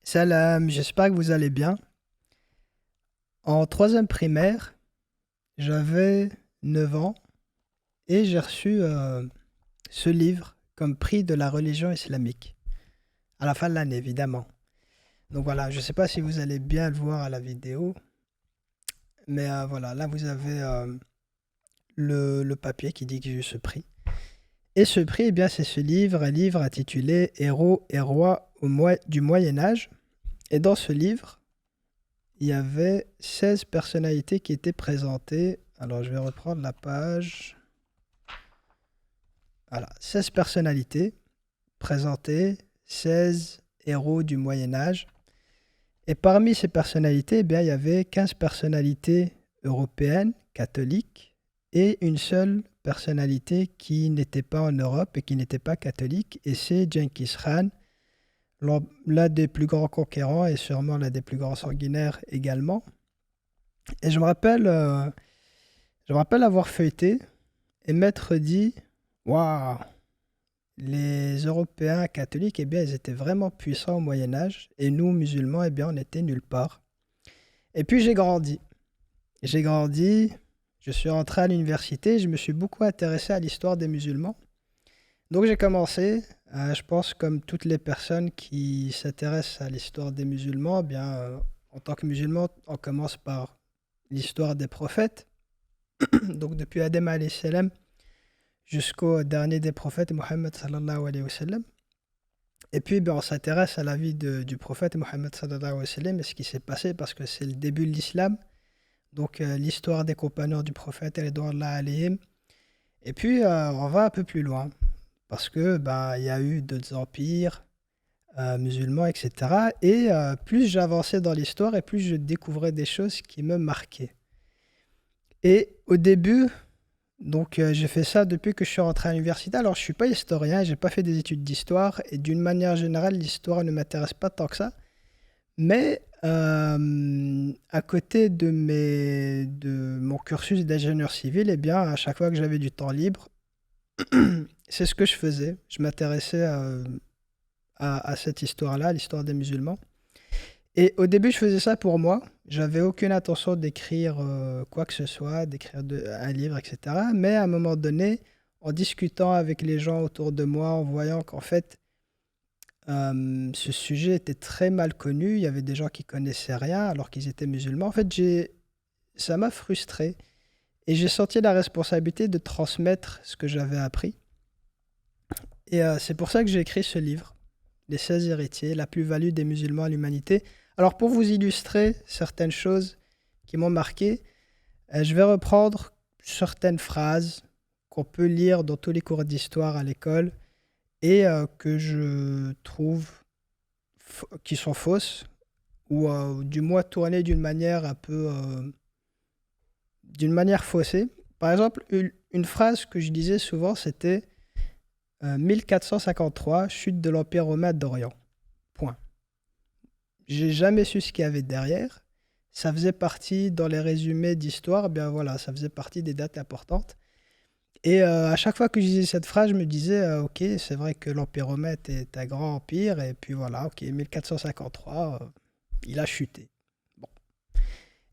Salam, j'espère que vous allez bien. En troisième primaire, j'avais 9 ans et j'ai reçu ce livre comme prix de la religion islamique, à la fin de l'année évidemment. Donc voilà, je ne sais pas si vous allez bien le voir à la vidéo, mais voilà, là vous avez le papier qui dit que j'ai eu ce prix. Et ce prix, eh bien, c'est ce livre, un livre intitulé Héros et rois du Moyen Âge. Et dans ce livre, il y avait 16 personnalités qui étaient présentées. Alors, je vais reprendre la page. Voilà, 16 personnalités présentées, 16 héros du Moyen Âge. Et parmi ces personnalités, eh bien, il y avait 15 personnalités européennes, catholiques, et une seule personnalité qui n'était pas en Europe et qui n'était pas catholique, et c'est Genghis Khan, l'un des plus grands conquérants et sûrement l'un des plus grands sanguinaires également. Et je me rappelle avoir feuilleté et m'être dit, waouh, les Européens catholiques, eh bien, ils étaient vraiment puissants au Moyen Âge, et nous, musulmans, eh bien, on était nulle part. Et puis j'ai grandi. J'ai grandi, je suis rentré à l'université, je me suis beaucoup intéressé à l'histoire des musulmans. Donc j'ai commencé, je pense comme toutes les personnes qui s'intéressent à l'histoire des musulmans, eh bien, en tant que musulman, on commence par l'histoire des prophètes. Donc depuis Adam alayhi salam jusqu'au dernier des prophètes, Mohammed sallallahu alayhi wa sallam. Et puis ben, on s'intéresse à la vie du prophète Mohammed sallallahu alayhi wa sallam et ce qui s'est passé parce que c'est le début de l'islam. Donc l'histoire des compagnons du prophète, ridwanullah alayhim. Et puis on va un peu plus loin parce que ben, il y a eu d'autres empires musulmans, etc. Et plus j'avançais dans l'histoire et plus je découvrais des choses qui me marquaient. Et au début, donc j'ai fait ça depuis que je suis rentré à l'université. Alors je suis pas historien, j'ai pas fait des études d'histoire et d'une manière générale, l'histoire ne m'intéresse pas tant que ça. Mais à côté de mon cursus d'ingénieur civil, eh bien, à chaque fois que j'avais du temps libre, c'est ce que je faisais. Je m'intéressais à cette histoire-là, l'histoire des musulmans. Et au début, je faisais ça pour moi. J'avais aucune intention d'écrire quoi que ce soit, d'écrire un livre, etc. Mais à un moment donné, en discutant avec les gens autour de moi, en voyant qu'en fait, ce sujet était très mal connu, il y avait des gens qui connaissaient rien alors qu'ils étaient musulmans. En fait, ça m'a frustré et j'ai senti la responsabilité de transmettre ce que j'avais appris. Et c'est pour ça que j'ai écrit ce livre, Les 16 héritiers, la plus-value des musulmans à l'humanité. Alors pour vous illustrer certaines choses qui m'ont marqué, je vais reprendre certaines phrases qu'on peut lire dans tous les cours d'histoire à l'école et que je trouve qui sont fausses ou du moins tournées d'une manière faussée. Par exemple, une phrase que je disais souvent, c'était 1453, chute de l'Empire romain d'Orient. Point. J'ai jamais su ce qu'il y avait derrière. Ça faisait partie, dans les résumés d'histoire, eh bien voilà, ça faisait partie des dates importantes. Et à chaque fois que je disais cette phrase, je me disais, ok, c'est vrai que l'Empire romain était un grand empire, et puis voilà, ok, 1453, il a chuté. Bon.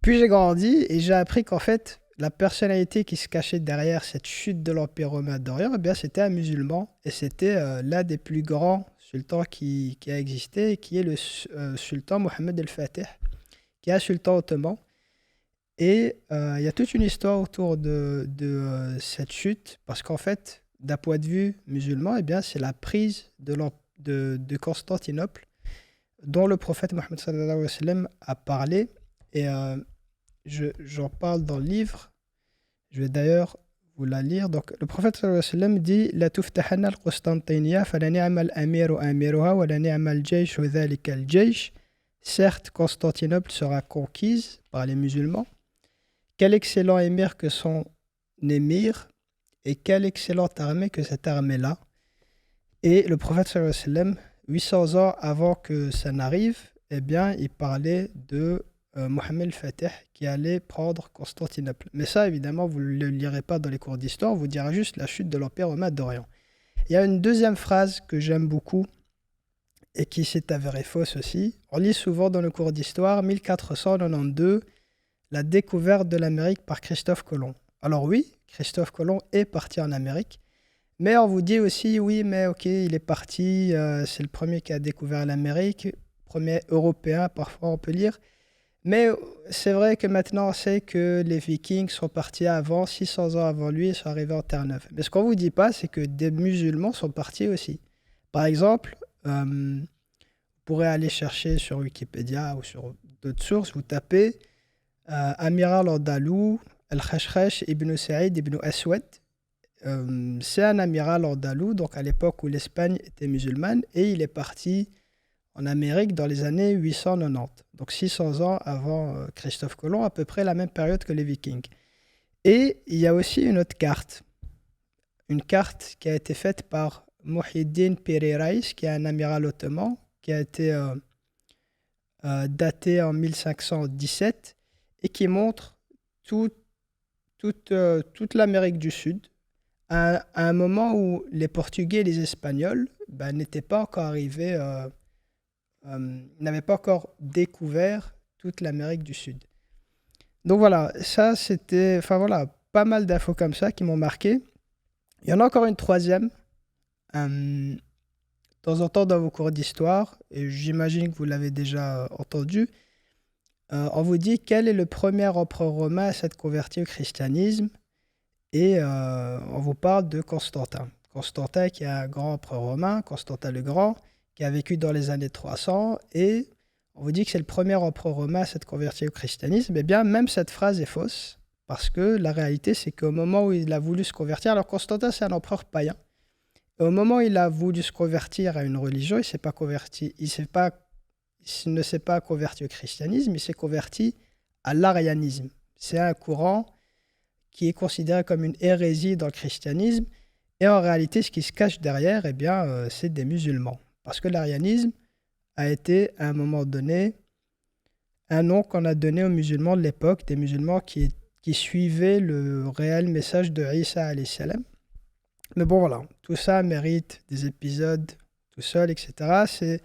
Puis j'ai grandi et j'ai appris qu'en fait, la personnalité qui se cachait derrière cette chute de l'Empire romain d'Orient, eh bien, c'était un musulman, et c'était l'un des plus grands sultans qui a existé, qui est le sultan Mohammed el-Fatih, qui est un sultan ottoman. Et il y a toute une histoire autour de cette chute, parce qu'en fait, d'un point de vue musulman, eh bien, c'est la prise de Constantinople, dont le prophète Mohammed sallallahu alayhi wa sallam a parlé. Et j'en parle dans le livre. Je vais d'ailleurs vous la lire. Donc, le prophète sallallahu alayhi wa sallam dit La tuftahanna al-Qustantiniya, fala ni'ma al-amiru amiruha, wa la ni'ma al-jaysh wa dhalika al-jaysh. Certes, Constantinople sera conquise par les musulmans. Quel excellent émir que son émir, et quelle excellente armée que cette armée-là. Et le prophète sallallahu alayhi wa sallam, 800 ans avant que ça n'arrive, eh bien, il parlait de Mohammed el-Fatih qui allait prendre Constantinople. Mais ça, évidemment, vous ne le lirez pas dans les cours d'histoire, on vous dira juste la chute de l'Empire romain d'Orient. Il y a une deuxième phrase que j'aime beaucoup et qui s'est avérée fausse aussi. On lit souvent dans le cours d'histoire 1492, la découverte de l'Amérique par Christophe Colomb. Alors oui, Christophe Colomb est parti en Amérique, mais on vous dit aussi, oui, mais ok, il est parti, c'est le premier qui a découvert l'Amérique, premier européen, parfois on peut lire. Mais c'est vrai que maintenant on sait que les Vikings sont partis avant, 600 ans avant lui, et sont arrivés en Terre-Neuve. Mais ce qu'on ne vous dit pas, c'est que des musulmans sont partis aussi. Par exemple, vous pourrez aller chercher sur Wikipédia ou sur d'autres sources, vous tapez Amiral andalou, Al-Khashkhash ibn Saïd ibn Aswad. C'est un amiral andalou, donc à l'époque où l'Espagne était musulmane, et il est parti en Amérique dans les années 890, donc 600 ans avant Christophe Colomb, à peu près la même période que les Vikings. Et il y a aussi une autre carte, une carte qui a été faite par Muhyiddin Piri Reis, qui est un amiral ottoman, qui a été datée en 1517 et qui montre toute l'Amérique du Sud à un moment où les Portugais et les Espagnols n'étaient pas encore arrivés, n'avaient pas encore découvert toute l'Amérique du Sud. Donc voilà, ça c'était, enfin voilà, pas mal d'infos comme ça qui m'ont marqué. Il y en a encore une troisième. De temps en temps dans vos cours d'histoire, et j'imagine que vous l'avez déjà entendu, on vous dit quel est le premier empereur romain à s'être converti au christianisme, et on vous parle de Constantin. Constantin qui est un grand empereur romain, Constantin le Grand, qui a vécu dans les années 300, et on vous dit que c'est le premier empereur romain à s'être converti au christianisme. Eh bien, même cette phrase est fausse, parce que la réalité, c'est qu'au moment où il a voulu se convertir, alors Constantin, c'est un empereur païen, et au moment où il a voulu se convertir à une religion, il s'est pas converti, il ne s'est pas converti au christianisme, il s'est converti à l'arianisme. C'est un courant qui est considéré comme une hérésie dans le christianisme, et en réalité, ce qui se cache derrière, eh bien, c'est des musulmans. Parce que l'arianisme a été, à un moment donné, un nom qu'on a donné aux musulmans de l'époque, des musulmans qui suivaient le réel message de Isa alayhi salam. Mais bon, voilà, tout ça mérite des épisodes tout seul, etc.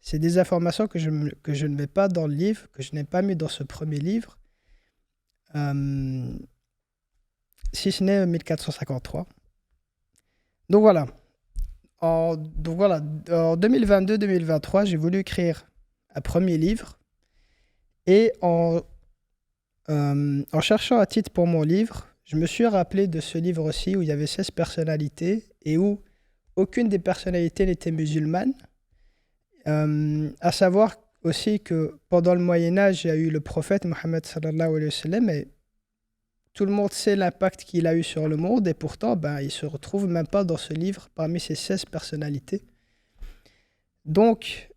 C'est des informations que je ne mets pas dans le livre, que je n'ai pas mis dans ce premier livre, si ce n'est 1453. Donc voilà. En 2022-2023, j'ai voulu écrire un premier livre. Et en cherchant un titre pour mon livre, je me suis rappelé de ce livre aussi où il y avait 16 personnalités et où aucune des personnalités n'était musulmane. À savoir aussi que pendant le Moyen-Âge, il y a eu le prophète Mohammed sallallahu alayhi wa sallam, et tout le monde sait l'impact qu'il a eu sur le monde, et pourtant, il ne se retrouve même pas dans ce livre parmi ces 16 personnalités. Donc,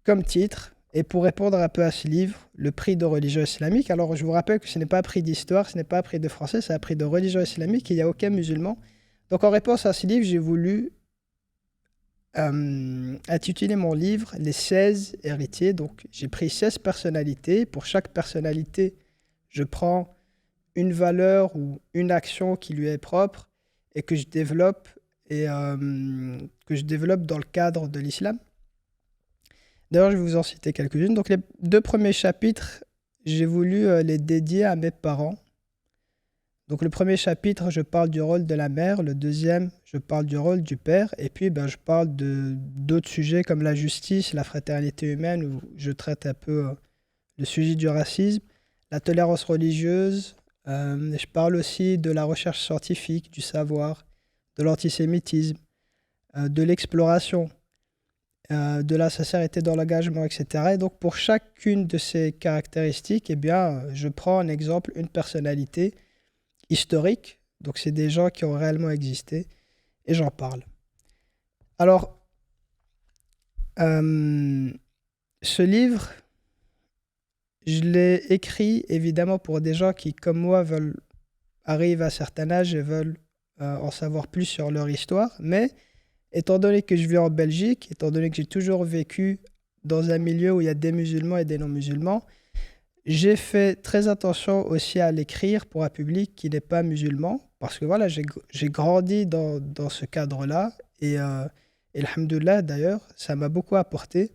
comme titre, et pour répondre un peu à ce livre, le prix de religion islamique, alors je vous rappelle que ce n'est pas un prix d'histoire, ce n'est pas un prix de français, c'est un prix de religion islamique, et il n'y a aucun musulman. Donc en réponse à ce livre, j'ai voulu intituler mon livre Les 16 héritiers. Donc j'ai pris 16 personnalités. Pour chaque personnalité, je prends une valeur ou une action qui lui est propre et que je développe dans le cadre de l'islam. D'ailleurs, je vais vous en citer quelques-unes. Donc les 2 premiers chapitres, j'ai voulu les dédier à mes parents. Donc le premier chapitre, je parle du rôle de la mère. Le deuxième, je parle du rôle du père. Et puis, je parle d'autres sujets comme la justice, la fraternité humaine, où je traite un peu le sujet du racisme, la tolérance religieuse. Je parle aussi de la recherche scientifique, du savoir, de l'antisémitisme, de l'exploration, de la sincérité dans l'engagement, etc. Et donc pour chacune de ces caractéristiques, eh bien, je prends un exemple, une personnalité historique, donc c'est des gens qui ont réellement existé, et j'en parle. Alors, ce livre, je l'ai écrit évidemment pour des gens qui, comme moi, arrivent à un certain âge et veulent en savoir plus sur leur histoire, mais étant donné que je vis en Belgique, étant donné que j'ai toujours vécu dans un milieu où il y a des musulmans et des non-musulmans, j'ai fait très attention aussi à l'écrire pour un public qui n'est pas musulman, parce que voilà, j'ai grandi dans ce cadre-là, et Et alhamdoulilah, d'ailleurs, ça m'a beaucoup apporté.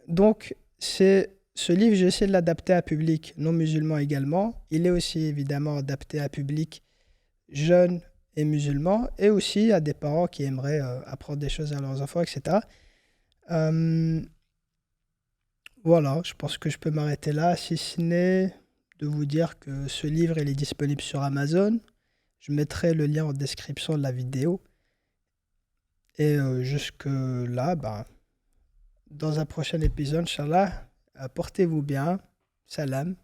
Donc, ce livre, j'essaie de l'adapter à un public non musulman également. Il est aussi évidemment adapté à un public jeune et musulman, et aussi à des parents qui aimeraient apprendre des choses à leurs enfants, etc. Euh, voilà, je pense que je peux m'arrêter là, si ce n'est de vous dire que ce livre, il est disponible sur Amazon. Je mettrai le lien en description de la vidéo. Et jusque là, ben, dans un prochain épisode, Inch'Allah, portez-vous bien. Salam.